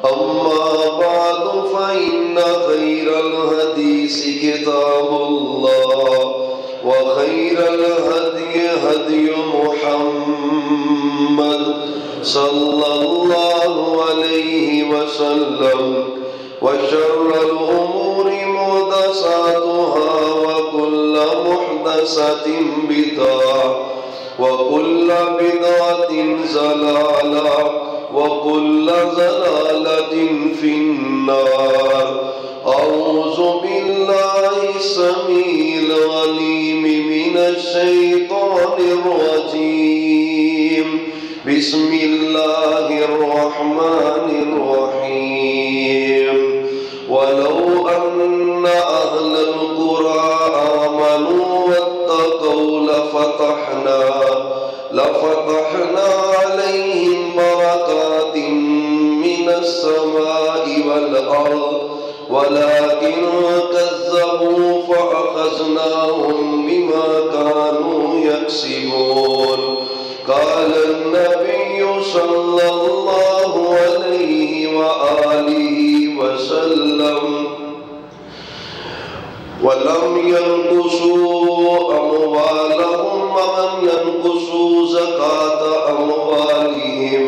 أما بعد فإن خير الحديث كتاب الله وخير الهدي هدي محمد صلى الله عليه وسلم وشر الأمور محدثاتها وكل محدثة بدعة وكل بدعة ضلالة وكل ضلالة في النار. أعوذ بالله السميع العليم من الشيطان الرجيم. بسم الله الرحمن الرحيم. ولو أن أهل القرى آمنوا واتقوا لفتحنا عليهم بركات من السماء والأرض ولكن كذبوا فأخذناهم بما كانوا يكسبون. قال النبي صلى الله عليه وآله وسلم ولم ينقصوا أموالهم ولم ينقصوا زكاة أموالهم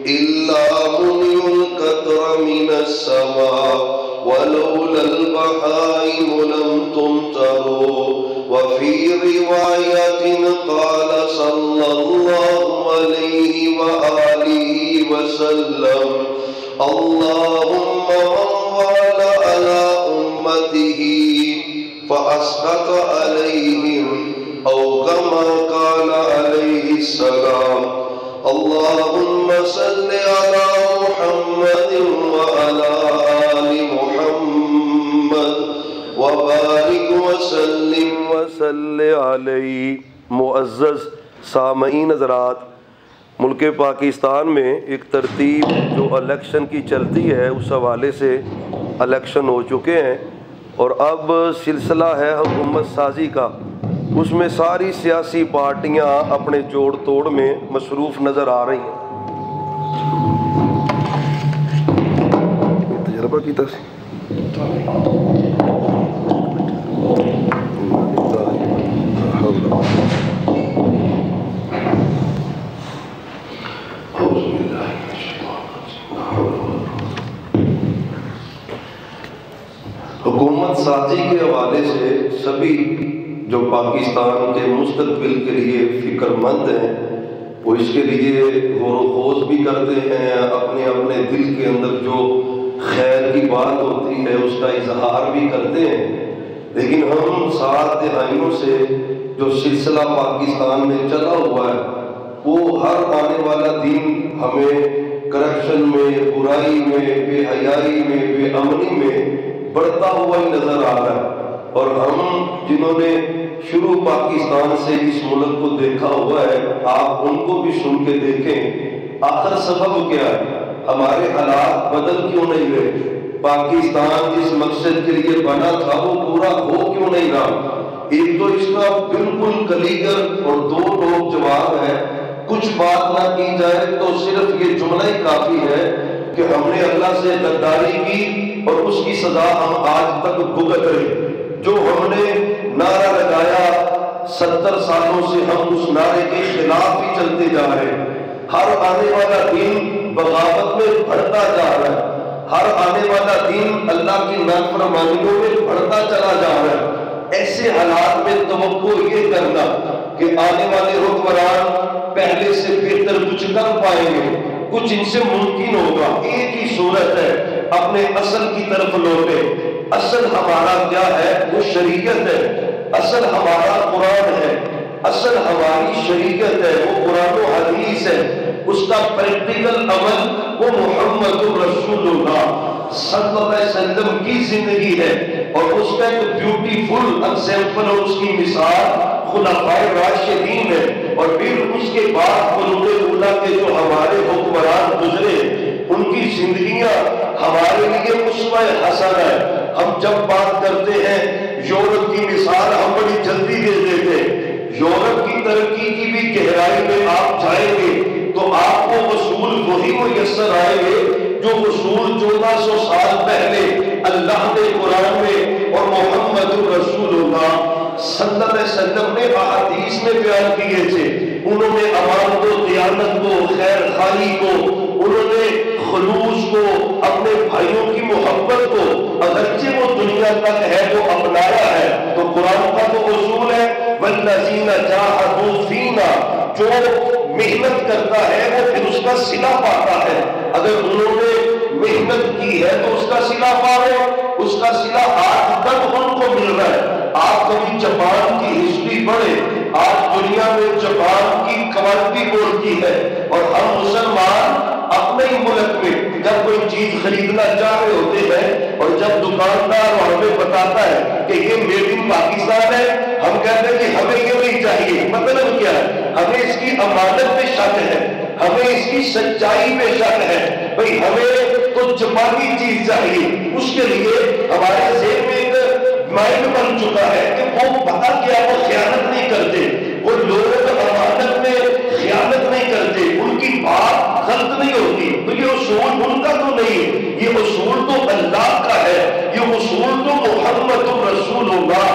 إلا منعوا القطر من السماء ولولا البهائم لم تمطروا. وفي رواية قال صلى الله عليه وآله وسلم اللهم من والى على أمته فأسقط عليهم أو كما قال عليه السلام. اللهم صل على محمد وعلى آل محمد وبارك وسلم علیہ. معزز سامعین حضرات، ملک پاکستان میں ایک ترتیب جو الیکشن کی چلتی ہے اس حوالے سے الیکشن ہو چکے ہیں اور اب سلسلہ ہے حکومت سازی کا. اس میں ساری سیاسی پارٹیاں اپنے جوڑ توڑ میں مصروف نظر آ رہی ہیں. تجربہ کی تفصیل حکومت سازی کے حوالے سے سبھی جو پاکستان کے مستقبل کے لیے فکر مند ہیں وہ اس کے لیے غور و خوض بھی کرتے ہیں، اپنے اپنے دل کے اندر جو خیر کی بات ہوتی ہے اس کا اظہار بھی کرتے ہیں. لیکن ہم 7 دہائیوں سے جو سلسلہ پاکستان میں چلا ہوا ہے وہ ہر آنے والا دن ہمیں کرپشن میں، برائی میں، بے حیائی میں، بے امنی میں بڑھتا ہوا ہی نظر آ رہا ہے. اور ہم جنہوں نے شروع پاکستان سے اس ملک کو دیکھا ہوا ہے آپ ان کو بھی سن کے دیکھیں آخر سبب کیا ہے، ہمارے حالات بدل کیوں نہیں رہے، پاکستان جس مقصد کے لیے بنا تھا وہ پورا ہو کیوں نہیں رہا. ایک تو اس کا بالکل کلیگر اور 2 لوگ جواب ہے. کچھ بات نہ کی جائے تو صرف یہ جملہ ہی کافی ہے کہ ہم نے اللہ سے غداری کی اور اس کی سزا ہم آج تک بھگت رہے. جو ہم نے نعرہ لگایا 70 سالوں سے ہم اس نعرے کے خلاف ہی چلتے جا رہے ہیں. ہر آنے والا دن بغاوت میں بڑھتا جا رہا ہے، ہر آنے والا دن اللہ کی نافرمانیوں میں بڑھتا چلا جا رہا ہے. ایسے حالات میں توقع یہ کرنا کہ آنے والے حکمران پہلے سے بہتر کچھ کر پائیں گے، کچھ ان سے ممکن ہوگا، ایک ہی صورت ہے اپنے اصل کی طرف لوٹے. اصل ہمارا کیا ہے؟ وہ شریعت ہے. اصل ہمارا قرآن ہے، اصل ہماری شریعت ہے، وہ قرآن و حدیث ہے. اس کا پریکٹیکل عمل وہ محمد رسول اللہ صلی اللہ علیہ وسلم کی زندگی ہے. اور اس کا ایک بیوٹیفل ایگزامپل اور اس کی مثال خلفائے راشدین ہے. اور پھر اس کے بعد قرون اولیٰ کے جو ہمارے حکمران گزرے ان کی زندگیاں ہمارے لیے اسوہ حسن ہے. ہم جب بات کرتے ہیں یورپ کی مثال ہم بڑی جلدی دے دیتے ہیں. یورپ کی ترقی کی بھی گہرائی میں آپ جائیں گے تو آپ کو اصول وہی میسر آئیں گے جو اصول 1400 سال پہلے اللہ نے قرآن میں اور محمد رسول اللہ صلی اللہ علیہ وسلم نے احادیث میں بیان کیے تھے، انہوں نے امان کو، دیانت کو، خیر خواہی کو، انہوں نے خلوص کو، اپنے بھائیوں کی محبت کو، اگرچہ وہ دنیا تک ہے وہ اپنایا ہے۔ تو قرآن کا تو اصول ہے وَالَّذِينَ جَاهَدُوا فِينَا، جو محنت کرتا ہے وہ پھر اس کا صلہ پاتا ہے۔ اگر انہوں نے محنت کی ہے تو اس کا صلہ پا رہے، اس کا صلہ آج تک ان کو مل رہا ہے۔ آپ کبھی جاپان کی ہسٹری پڑھے، آج دنیا میں جاپان کی کوالٹی بولتی ہے، اور ہم مسلمان اپنے ہی ملک میں جب کوئی چیز خریدنا چاہ رہے ہوتے ہیں اور جب دکاندار ہمیں بتاتا ہے کہ یہ میڈ ان پاکستان ہے، ہم کہتے ہیں کہ ہمیں یہ نہیں چاہیے۔ مطلب کیا ہے؟ ہمیں اس کی امانت پہ شک ہے، ہمیں اس کی سچائی پہ شک ہے، بھئی ہمیں تو جاپانی چیز چاہیے۔ اس کے لیے ہمارے ذہن میں ایک مائنڈ بن چکا ہے کہ وہ پتہ کیا، وہ خیانت نہیں کرتے، وہ لوگ امانت میں خیانت نہیں کرتے، ان کی بات غلط نہیں ہوتی۔ تو یہ اصول ان کا تو نہیں ہے، یہ اصول تو اللہ کا ہے، یہ اصول تو محمد رسول اللہ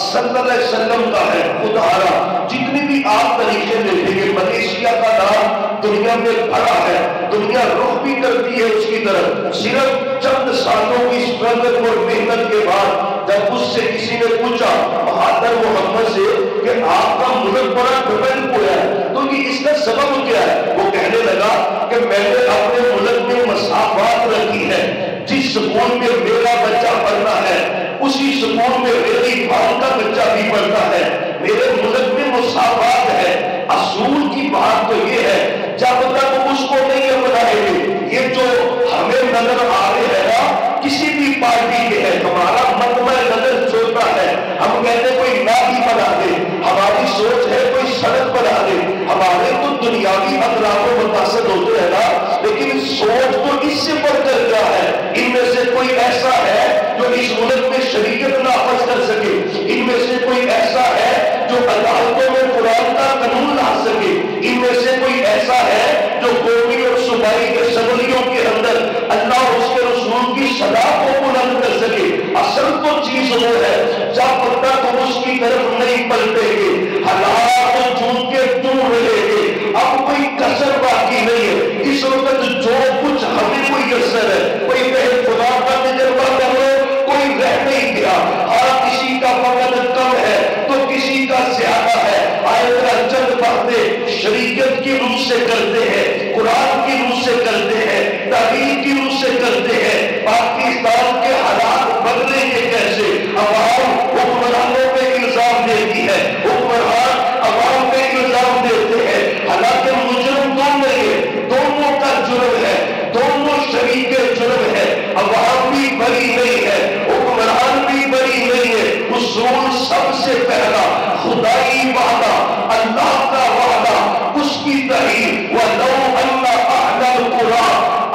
صلی اللہ علیہ وسلم کا ہے۔ خدا را جتنی بھی آپ طریقے دیکھیں گے، ملیشیا کا نام دنیا میں بڑا ہے، دنیا رخ بھی کرتی ہے اس کی طرف۔ صرف چند سالوں کی اسٹرگل اور محنت کے بعد جب اس سے کسی نے پوچھا مہاتما محمد سے کہ آپ کا ملک بڑا ڈیولپ ہوا ہے تو یہ اس کا سبب کیا ہے، وہ کہنے لگا کہ میں نے اپنے ملک میں مساوات رکھی ہے، جس سکول میں میرا بچہ پڑھنا ہے اسی سکول میں میری ماں کا بچہ بھی پڑھتا ہے، میرے ملک میں مساوات ہے۔ اصول کی بات تو یہ ہے جب تک اس کو نہیں اپنائیں گے، یہ جو ہمیں نظر آ رہے ہیں نا کسی بھی پارٹی کے ہے، ہمارا مطمع نظر چھوٹا ہے، ہم کہتے ہیں کوئی نالی بنا دے، ہماری سوچ ہے کوئی سڑک بنا دے، ہمارے تو دنیاوی اطراف و مقاصد ہوتے ہیں نا، لیکن سوچ تو اس سے بڑھ کر کیا ہے؟ ان میں سے کوئی ایسا ہے جو اس ملک میں شریعت نافذ کر سکے، ان میں سے کوئی ایسا ہے جو عدالتوں میں قرآن کا قانون لا سکے، ان میں سے کوئی ایسا ہے جو قومی اور صوبائی اسمبلیوں کے اندر اللہ اور اس کے رسول کی صدا کو بلند کر سکے۔ اصل تو چیز وہ ہے جب تک اس کی طرف نہیں پلٹیں گے، حالات جھوٹ کے دور رہیں گے، اب کوئی کسر باقی نہیں ہے۔ اس وقت جو کچھ ہمیں کوئی کسر ہے، کوئی کہے خدا کا تجربہ کر لو، کوئی رہ نہیں گیا۔ ہاں کسی کا وقت کم ہے تو کسی کا زیادہ ہے، آئے ذرا چند باتیں شریعت کی روح سے کرتے ہیں، قرآن کی روح سے کرتے ہیں، تحریر کی روح سے کرتے ہیں۔ پاکستان کے حالات بدلیں گے کیسے؟ عوام حکمرانوں پہ الزام دیتی ہے، حکمران عوام پہ الزام دیتے ہیں، حالانکہ مجرم دونوں ہے، دونوں کا جرم ہے، دونوں شریک جرم ہے۔ عوام بھی بری نہیں ہے، حکمران بھی بری نہیں ہے۔ اصول سب سے پہلا خدائی وعدہ، اللہ کا وعدہ، اس کی تحریر وَلَوْ أَنَّ أَهْلَ الْقُرَىٰ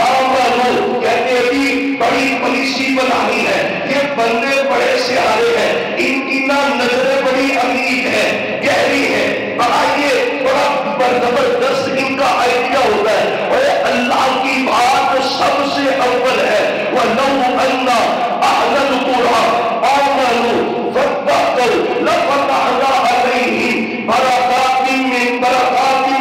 آمَنُوا، کہتے بھی بڑی پالیسی بنانی ہے، یہ بندے بڑے سیارے ہیں، ان کی نہ نظریں بڑی عمیق ہے، گہری ہے، بڑا یہ بڑا زبردست ان کا آئیڈیا ہوتا ہے، اور اللہ کی بات سب سے اول ہے۔ وَلَوْ أَنَّ أَهْلَ الْقُرَىٰ آمَنُوا وَاتَّقَوْا لَفَتَحْنَا عَلَيْهِمْ بَرَكَاتٍ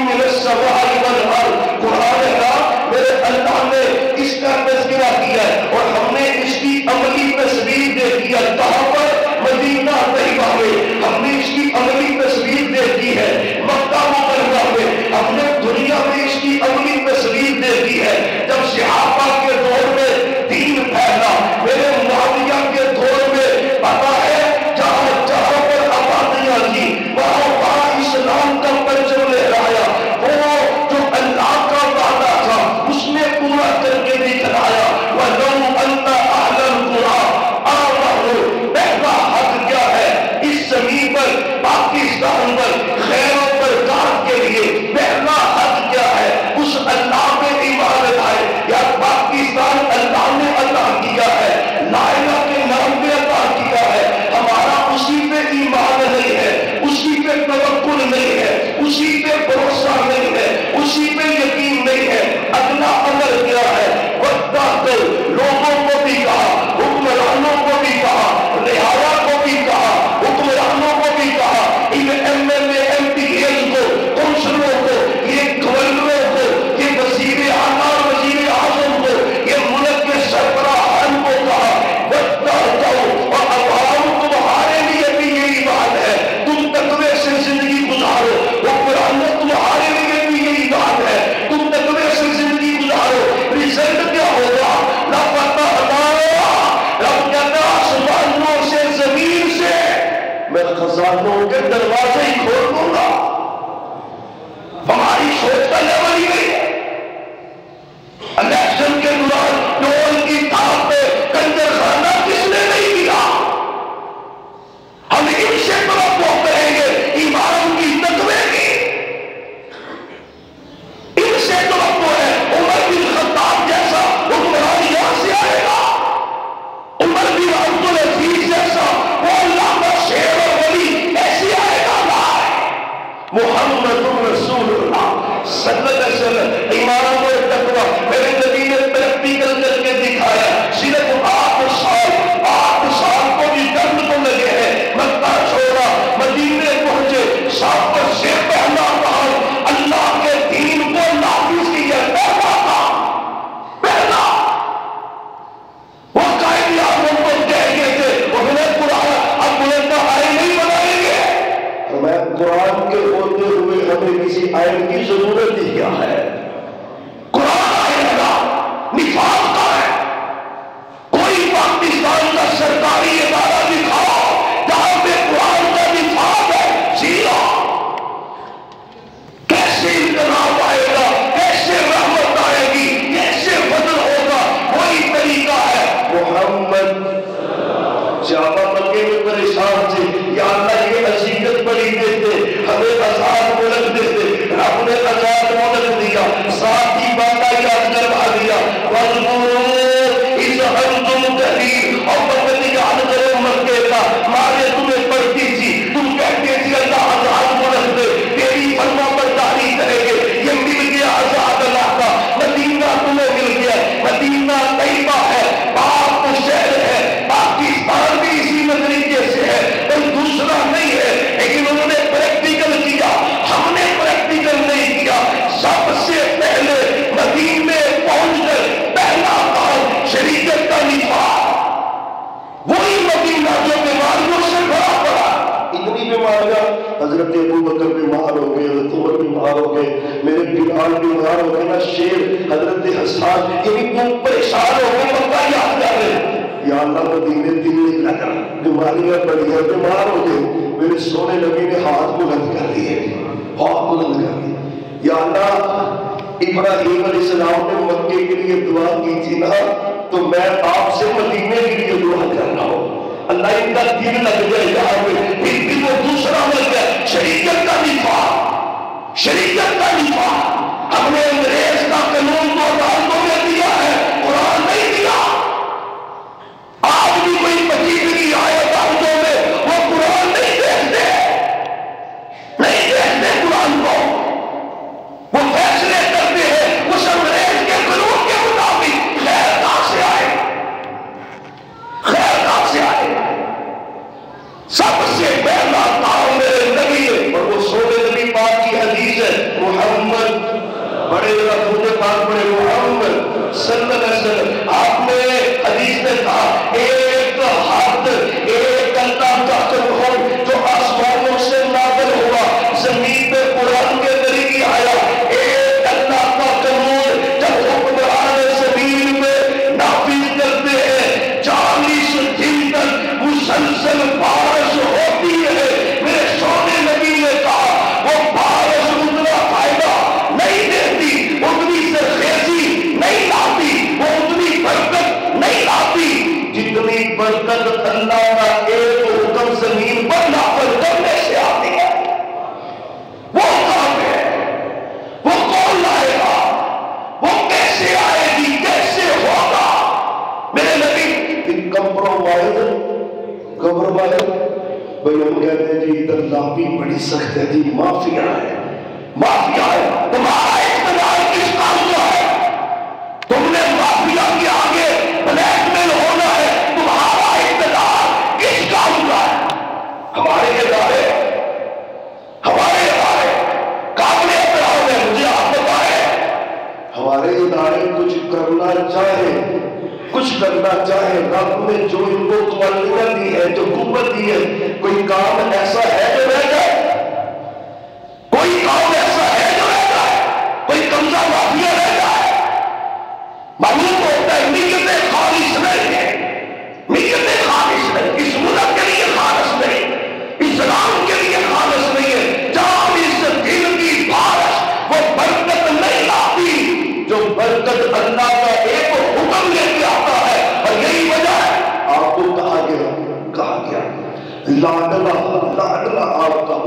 مِّنَ السَّمَاءِ وَالْأَرْضِ۔ قرآن ہے نا، میرے اللہ نے اس کا تذکرہ کیا ہے اور ہم نے اس کی عملی تصویر دیکھی ہے۔ کہاں پر؟ مدینہ طیبہ میں ہم نے اس کی عملی تصویر دیکھی ہے، مکہ مکرمہ میں ہم نے دنیا میں اس کی عملی تصویر دیکھی ہے۔ جب صحابہ کے دور میں دین پھیلا، میرے معاویہ کے دور میں پتا ہے جہاں جہاں پر آبادیاں تھی وہاں وہاں اسلام کا پرچم لہرایا، وہ جو اللہ کا وعدہ تھا اس نے پورا کر کے دکھلایا۔ وَلَوْ أَنَّ أَهْلَ الْقُرَىٰ خزانوں کے دروازے ہی کھول دوں گا. ہماری سوچ کا لیول ہی نہیں ہے. الیکشن کے دوران ٹول کی تھاپ پہ کنجر خانہ کس نے نہیں دیا؟ ہم ان سے توقع کریں گے ایمان کی تقوی کی. ان سے توقع ہے عمر بن خطاب جیسا حکمران یہاں سے آئے گا. عمر بن عبد العزیز جیسا وہ اللہ کا شیر اور ولی ایسے آئے گا. محمد رسول اللہ صلی اللہ علیہ وسلم ایمان اور تقوی میرے نبی نے پریکٹیکل کر کے دکھایا. صرف 8 سال کو بھی درد کو لگے ہیں. مکہ چھوڑا مدینے پہنچے صاحب سے پہلا کام اللہ کے دین کو نافذ کیا. پہلا کام پہلا وہ قائد اعظم کو کہہ گئے تھے وہ انہیں قرآن اب بلند آئے نہیں بنائیں گے. میں قرآن کے ہوتے ہوئے ہمیں کسی آئین کی ضرورت ہی کیا ہے؟ قرآن آئے گا نفاذ کا ہے. کوئی پاکستان کا سرکاری ادارہ دکھاؤ جہاں پہ قرآن کا نفاذ ہے. زیرو. کیسے انقلاب آئے گا؟ کیسے رحمت آئے گی؟ کیسے فضل ہوگا؟ وہی طریقہ ہے. محمد صحابہ مکے میں پریشان تھے. یا اللہ یہ اذیت بڑی دیتے ہمیں عذاب ملک دیتے. رب نے عذاب ملک دیا. ساتھ ہی باتہ یاد کروا دیا. اور وقت یاد کرو مکے کا مارے تمہیں پڑتی تھی تم کہتے تھی اللہ عذاب ملک دے تیری فرما برداری کریں گے. یہ مل گیا عذاب اللہ کا. مدینہ تمہیں مل گیا. مدینہ طیبہ ہے پاک شہر ہے. پاکستان بھی اسی نظریے سے ہے کوئی دوسرا نہیں ہے. لیکن انہوں نے پریکٹیکل کیا ہم نے پریکٹیکل نہیں کیا. سب سے پہلے مدینے پہنچ کر پہلا کام شریعت کا نفاذ. وہی مدینہ جو بیماریوں سے بھرا پڑا. اتنی بیماریاں حضرت ابو بکر بیمار ہو گئے حضرت عمر بیمار ہو گئے میرے بلال بیمار ہو گئے نا شیر حضرت حسان یعنی تم پریشان ہو گئے. مکہ یاد کر رہے یا اللہ مدینے دل نہیں لگا بیماریاں بڑی ہیں بیمار ہو گئے. میرے سونے نبی نے ہاتھ بلند کر دیے. ہاتھ بلند کر دیے. یا اللہ ابراہیم علیہ السلام نے مکے کے لیے دعا کی تھی نا تو میں آپ سے مدینے کے لیے دعا کر رہا ہوں. اللہ ان کا دل لگ جائے یہاں پہ پھر بھی وہ دوسرا مل گیا. شریعت کا نفاذ شریعت کا نفاذ. ہم نے انگریز کا قانون تو عدالتوں میں دیا ہے قرآن نہیں دیا. آج بھی کوئی پچیدگی آئے عدالتوں میں وہ قرآن نہیں دیکھتے قرآن کو. وہ فیصلے کرتے ہیں اس انگریز کے قانون کے مطابق. خیر کہاں سے آئے خیر کہاں سے آئے. سب سے پہلا کام میرے نبی اور وہ سونے نبی پاک کی حدیث ہے محمد بڑے رسول پاک بڑے محمد صلی اللہ علیہ وسلم. آپ نے حدیث میں کہا ایک حد ایک اللہ کا قانون جو آسمانوں سے نازل ہوا زمین پہ قرآن کے ذریعے آیا. ایک اللہ کا قانون جب حکمران زمین میں نافذ کرتے ہیں 40 دن تک مسلسل بارش ہوتی ہے. میرے سونے نبی نے کہا وہ بارش اتنا فائدہ نہیں دیتی اتنی سرخیزی نہیں لاتی وہ اتنی برکت نہیں لاتی جتنی برکت اللہ کا ایک حکم زمین پر نافذ کرنے سے آتی ہے. وہ کام ہے وہ کون لائے گا وہ کیسے آئے گی کیسے ہوگا. میرے نبی کمپرومائز بھائی ہم کہتے ہیں جی ادھر لاپی بڑی سخت ہے جی مافیا ہے تمہارا اقتدار کس کام کا ہے. تم نے مافیا کے آگے بلیک میل ہونا ہے. تمہارا اقتدار کس کام کا ہے. ہمارے ادارے قابل احترام ہے. مجھے آپ بتائیں ہمارے ادارے کچھ کرنا چاہے رب نے جو ان کو قوت دی ہے جو قوت دی ہے کوئی کام ایسا ہے جو رہ جائے کوئی کام ایسا ہے جو رہ جائے کوئی قبضہ مافیا رہ جائے. معلوم ہوتا ہے نیتیں خالص نہیں ہے نیتیں خالص نہیں اس ملک کے لیے خالص نہیں. اسلام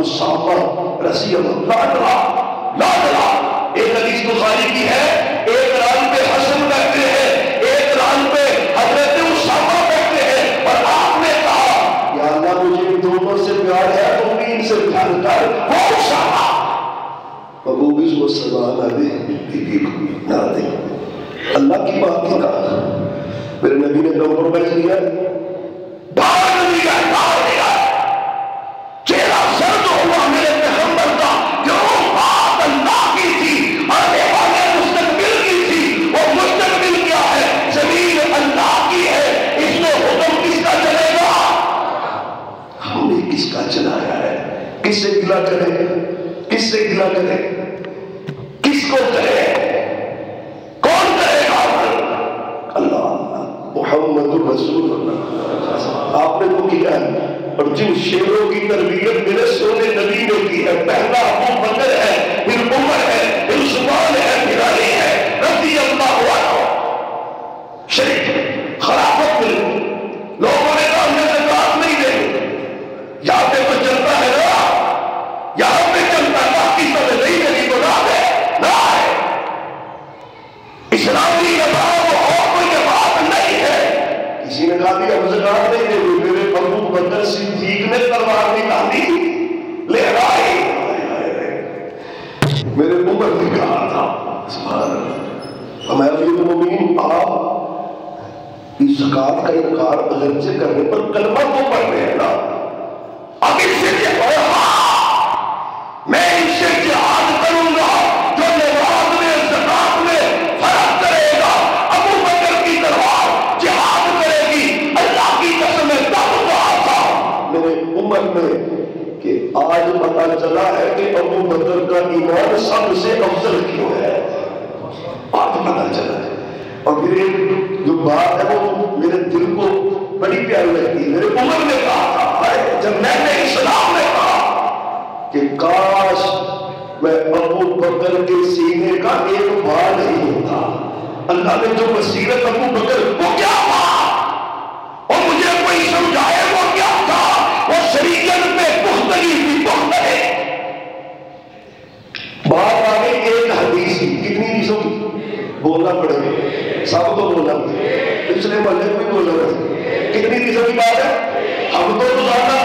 اسامہ رضی اللہ لا ایک حدیث بخاری کی ہے، ایک ران پہ حسن بیٹھتے ہیں، ایک ران پہ حضرت اسامہ بیٹھتے ہیں، اور آپ نے کہا یا اللہ مجھے ان دونوں سے پیار ہے تو بھی ان سے پیار کر، وہ اسامہ ابو بھی اس کو سزا نہ دے، بیوی کو نہ دے۔ اللہ کی بات کی کہا، میرے نبی نے کمپرومائز کیا، ڈال دیا چہرہ سرد ہوا میرے پیغمبر کا، جو بات اللہ کی تھی آنے والے مستقبل کی تھی، وہ مستقبل کیا ہے؟ زمین اللہ کی ہے، اس میں حکم کس کا چلے گا؟ ہم نے کس کا چلایا ہے؟ کس سے گلا کرے؟ کس سے گلا کرے؟ کس کو کرے؟ کون کرے گا؟ اللہ محمد رسول اللہ۔ آپ نے تو کیا ہے، اور جن شیروں کی تربیت میرے سونے نبی نے کی ہے، پہلا ابو بکر ہے، پھر عمر ہے، پھر عثمان ہے، پھر علی ہے رضی اللہ عنہ۔ شریف خلافت میں لوگوں نے کہا ہمیں زکات نہیں دیں، یہاں پہ تو چلتا ہے نا، یہاں پہ چلتا ہے، باقی سب نہیں دینی تو نہ ہے، نہ ہے۔ اسلامی نظام اور کوئی بات نہیں ہے۔ کسی نے کہا کہ ہم زکات نہیں دیں، میرے ابو بکر صدیق نے تلوار نکالی لہرائی، میرے عمر نے کہا تھا سبحان اللہ، ہمارے امیر المومنین آپ اس زکات کا انکار اگرچہ کرنے پر کلمہ تو پڑھ رہے ہیں نا، اب اس سے کیا میں ان سے جہاد کروں گا، جو نماز میں زکات میں فرق کرے گا، ابو بکر کی تلوار جہاد کرے گی، اللہ کی قسم ہے تب کہا تھا میرے عمر میں کہ آج پتا چلا ہے کہ ابو بکر کا ایمان سب سے افضل کیوں ہے، آج پتا چلا ہے۔ اور پھر ایک جو بات ہے وہ میرے دل کو بڑی پیاری لگتی ہے، میرے عمر نے کہا تھا جب میں نے اسلام میں کہا کہ کاش میں ابو بکر کے سینے کا ایک بال نہیں ہوتا، اللہ نے جو بصیرت ابو بکر وہ کیا تھا، اور مجھے کوئی سمجھائے وہ کیا تھا، وہ شریعت میں پختگی تھی، پختگی بات آگے ایک حدیث کتنی حدیثوں کی بولنا پڑے گا، سب کو بولنا پڑے گا، پچھلے محلے کو بھی بولنا پڑے گا، کتنی حدیثوں کی بات ہے، ہم تو روزانہ